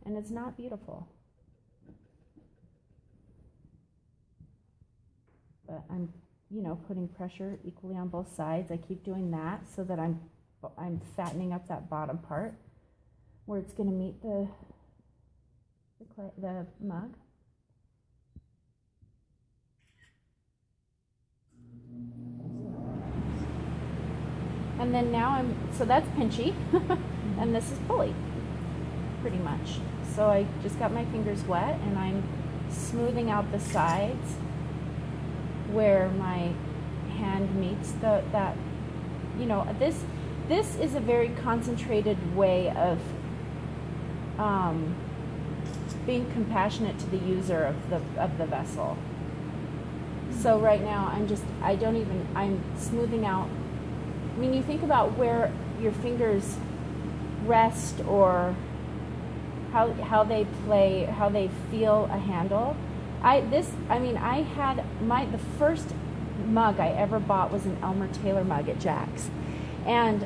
and it's not beautiful. But I'm, you know, putting pressure equally on both sides. I keep doing that so that I'm fattening up that bottom part where it's going to meet the mug. And then now so that's pinchy, and this is pulley, pretty much. So I just got my fingers wet, and I'm smoothing out the sides where my hand meets that, you know, this is a very concentrated way of being compassionate to the user of the vessel. So right now I'm smoothing out. I mean, you think about where your fingers rest or how they play, how they feel a handle. The first mug I ever bought was an Elmer Taylor mug at Jack's, and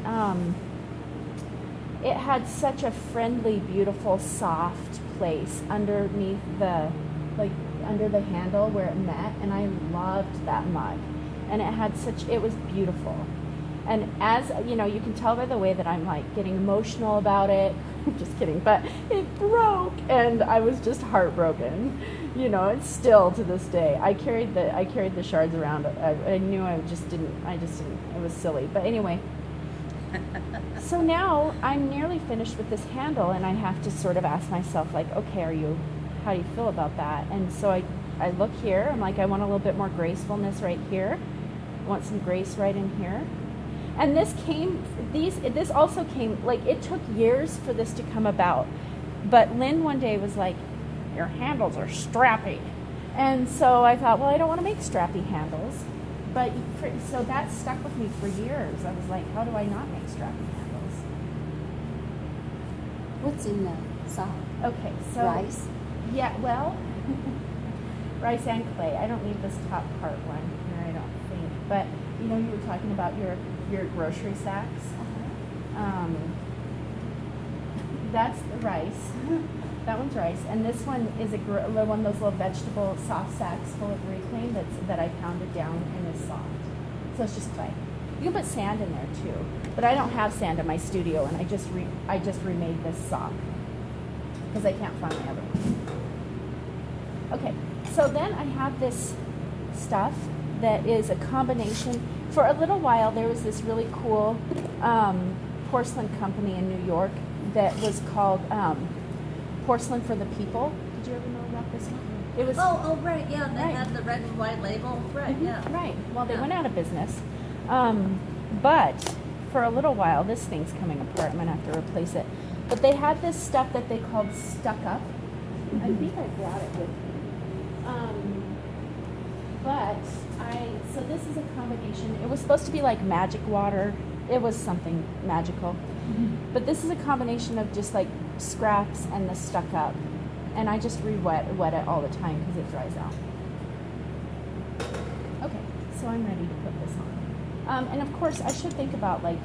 it had such a friendly, beautiful, soft place underneath under the handle where it met, and I loved that mug, and it was beautiful. And as you know, you can tell by the way that I'm like getting emotional about it. I'm just kidding, but it broke, and I was just heartbroken. You know, it's still to this day. I carried the shards around. I knew I just didn't. It was silly, but anyway. So now I'm nearly finished with this handle, and I have to sort of ask myself, like, okay, how do you feel about that? And so I look here. I'm like, I want a little bit more gracefulness right here. I want some grace right in here. And this also came, like, it took years for this to come about. But Lynn one day was like, your handles are strappy. And so I thought, well, I don't want to make strappy handles. But so that stuck with me for years. I was like, how do I not make strappy handles? What's in the sock? Okay, so rice? Yeah, well, rice and clay. I don't need this top part one here, I don't think. But you know, you were talking about your grocery sacks. That's the rice. That one's rice, and this one is one of those little vegetable soft sacks full of reclaim that I pounded down and is soft. So it's just clay. You can put sand in there too, but I don't have sand in my studio, and I just remade this sock because I can't find the other one. Okay, so then I have this stuff that is a combination. For a little while, there was this really cool porcelain company in New York that was called Porcelain for the People. Did you ever know about this one? It was. Oh, right, yeah. They had the red and white label. Right, yeah. Right. Well, they went out of business. But for a little while, this thing's coming apart. I'm going to have to replace it. But they had this stuff that they called Stuck Up. I think I brought it with me. So this is a combination. It was supposed to be like magic water. It was something magical. Mm-hmm. But this is a combination of just like scraps and the Stuck Up. And I just wet it all the time because it dries out. Okay, so I'm ready to put this on. And of course, I should think about like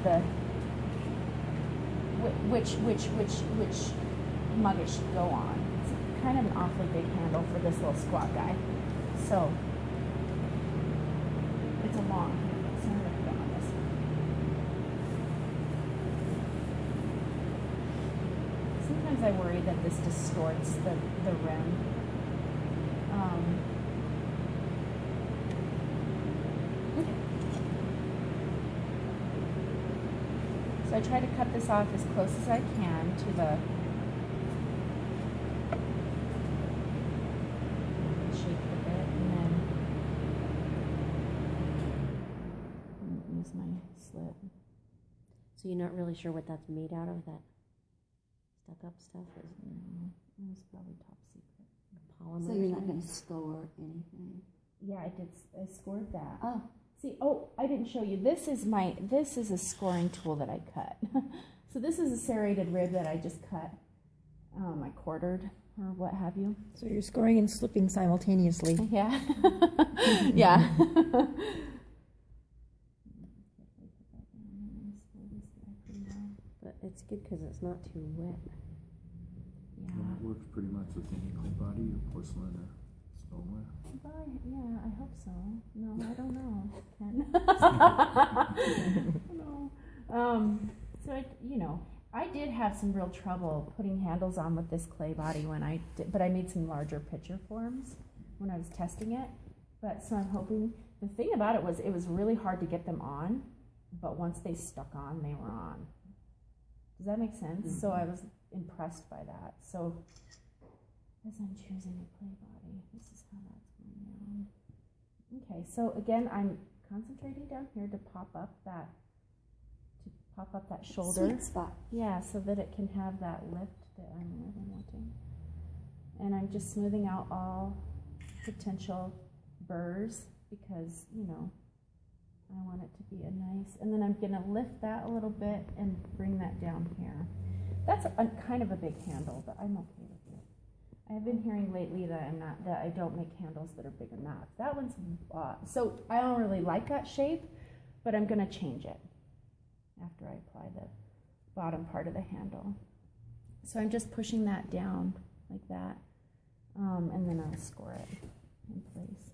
which mug it should go on. It's kind of an awfully big handle for this little squat guy. So it's a long handle, so I'm going to put it on this one. Sometimes I worry that this distorts the rim. Okay. So I try to cut this off as close as I can to the shape of it, and then use my slit. So you're not really sure what that's made out of, that stuck up stuff? It was probably top secret. Polymer. So you're not going to score anything? Yeah, I did. I scored that. Oh. See, I didn't show you. This is a scoring tool that I cut. So this is a serrated rib that I just cut. I quartered or what have you. So you're scoring and slipping simultaneously. Yeah. Yeah. But it's good because it's not too wet. Yeah. We're pretty much with any clay body or porcelain or stoneware. Yeah, I hope so. No, I don't know, Ken. No. So I did have some real trouble putting handles on with this clay body when I did, but I made some larger picture forms when I was testing it. But so I'm hoping, the thing about it was really hard to get them on, but once they stuck on, they were on. Does that make sense? Mm-hmm. So I was impressed by that. So as I'm choosing a clay body, this is how that's going down. Okay, so again, I'm concentrating down here to pop up that shoulder. Sweet spot. Yeah, so that it can have that lift that I'm really wanting. And I'm just smoothing out all potential burrs because, I want it to be a nice, and then I'm gonna lift that a little bit and bring that down here. That's kind of a big handle, but I'm okay with it. I have been hearing lately that I don't make handles that are big enough. That one's, so I don't really like that shape, but I'm gonna change it after I apply the bottom part of the handle. So I'm just pushing that down like that, and then I'll score it in place.